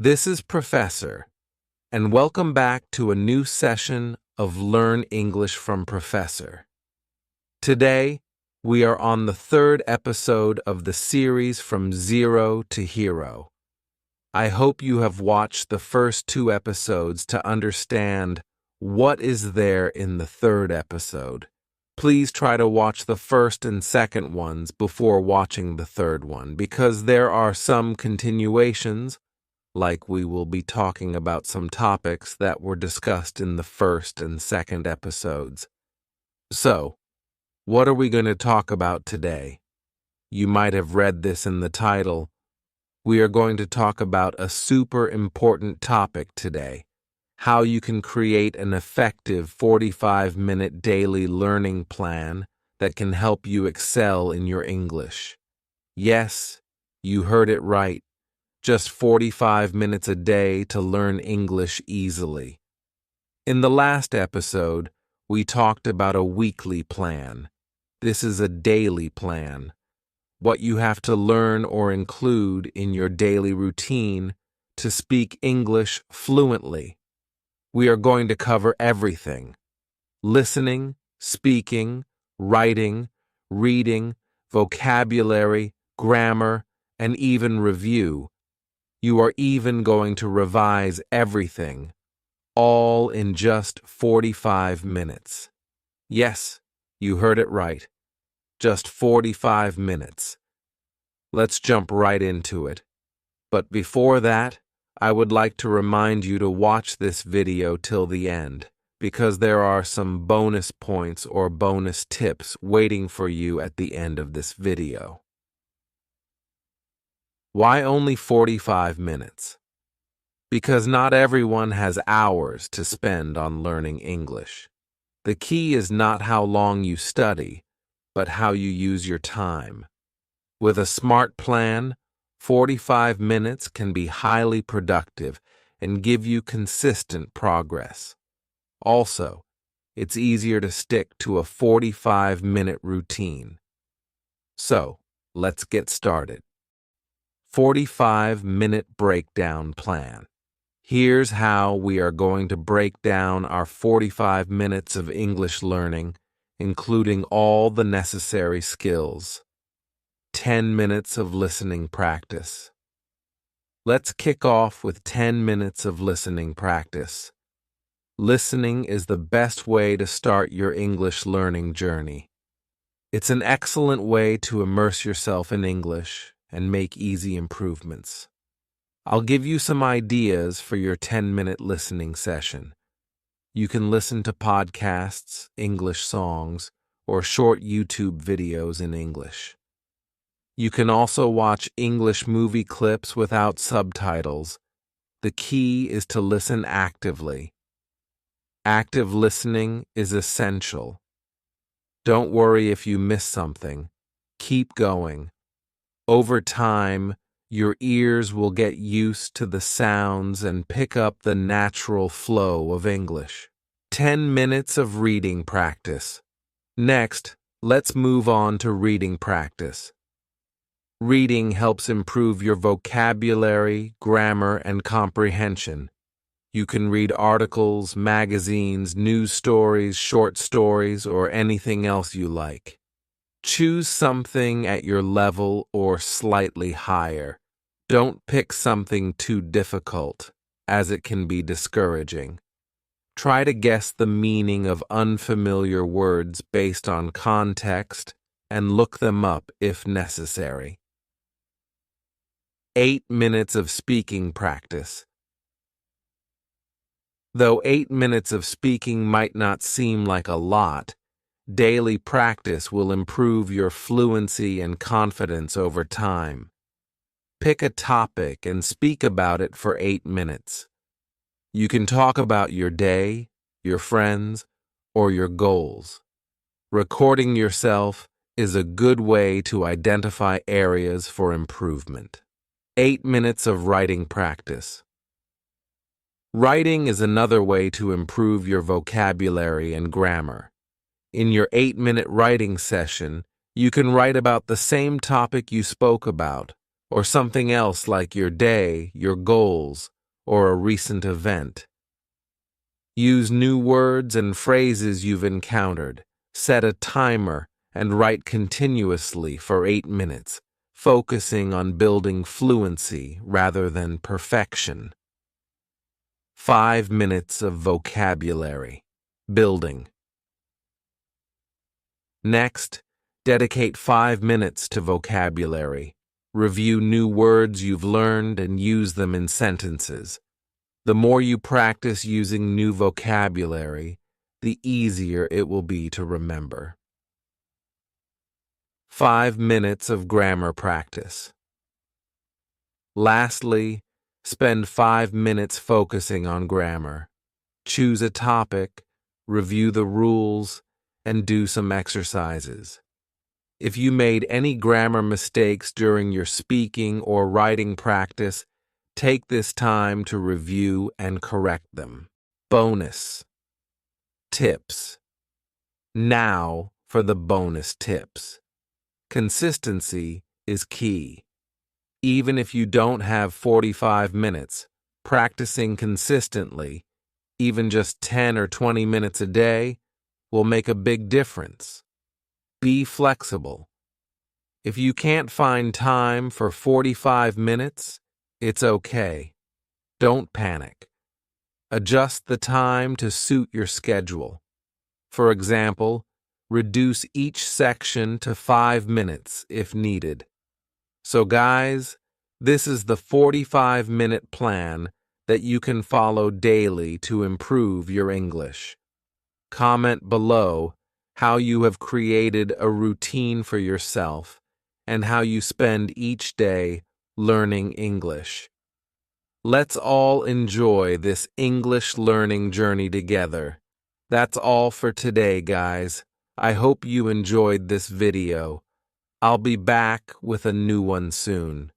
This is Professor, and welcome back to a new session of Learn English from Professor. Today, we are on the third episode of the series From Zero to Hero. I hope you have watched the first two episodes to understand what is there in the third episode. Please try to watch the first and second ones before watching the third one, because there are some continuations, like we will be talking about some topics that were discussed in the first and second episodes. So, what are we going to talk about today? You might have read this in the title. We are going to talk about a super important topic today: how you can create an effective 45-minute daily learning plan that can help you excel in your English. Yes, you heard it right. Just 45 minutes a day to learn English easily. In the last episode, we talked about a weekly plan. This is a daily plan. What you have to learn or include in your daily routine to speak English fluently. We are going to cover everything: listening, speaking, writing, reading, vocabulary, grammar, and even review. You are even going to revise everything, all in just 45 minutes. Yes, you heard it right. Just 45 minutes. Let's jump right into it. But before that, I would like to remind you to watch this video till the end, because there are some bonus points or bonus tips waiting for you at the end of this video. Why only 45 minutes? Because not everyone has hours to spend on learning English. The key is not how long you study, but how you use your time. With a smart plan, 45 minutes can be highly productive and give you consistent progress. Also, it's easier to stick to a 45-minute routine. So, let's get started. 45-minute breakdown plan. Here's how we are going to break down our 45 minutes of English learning, including all the necessary skills. 10 minutes of listening practice. Let's kick off with 10 minutes of listening practice. Listening is the best way to start your English learning journey. It's an excellent way to immerse yourself in English and make easy improvements. I'll give you some ideas for your 10-minute listening session. You can listen to podcasts, English songs, or short YouTube videos in English. You can also watch English movie clips without subtitles. The key is to listen actively. Active listening is essential. Don't worry if you miss something. Keep going. Over time, your ears will get used to the sounds and pick up the natural flow of English. 10 minutes of reading practice. Next, let's move on to reading practice. Reading helps improve your vocabulary, grammar, and comprehension. You can read articles, magazines, news stories, short stories, or anything else you like. Choose something at your level or slightly higher. Don't pick something too difficult, as it can be discouraging. Try to guess the meaning of unfamiliar words based on context and look them up if necessary. 8 minutes of speaking practice. Though 8 minutes of speaking might not seem like a lot, daily practice will improve your fluency and confidence over time. Pick a topic and speak about it for 8 minutes. You can talk about your day, your friends, or your goals. Recording yourself is a good way to identify areas for improvement. 8 minutes of writing practice. Writing is another way to improve your vocabulary and grammar. In your 8-minute writing session, you can write about the same topic you spoke about, or something else like your day, your goals, or a recent event. Use new words and phrases you've encountered. Set a timer and write continuously for 8 minutes, focusing on building fluency rather than perfection. 5 minutes of vocabulary building. Next, dedicate 5 minutes to vocabulary. Review new words you've learned and use them in sentences. The more you practice using new vocabulary, the easier it will be to remember. 5 minutes of grammar practice. Lastly, spend 5 minutes focusing on grammar. Choose a topic, review the rules, and do some exercises. If you made any grammar mistakes during your speaking or writing practice, take this time to review and correct them. Bonus tips. Now for the bonus tips. Consistency is key. Even if you don't have 45 minutes, practicing consistently, even just 10 or 20 minutes a day, will make a big difference. Be flexible. If you can't find time for 45 minutes, it's okay. Don't panic. Adjust the time to suit your schedule. For example, reduce each section to 5 minutes if needed. So guys, this is the 45-minute plan that you can follow daily to improve your English. Comment below how you have created a routine for yourself and how you spend each day learning English. Let's all enjoy this English learning journey together. That's all for today, guys. I hope you enjoyed this video. I'll be back with a new one soon.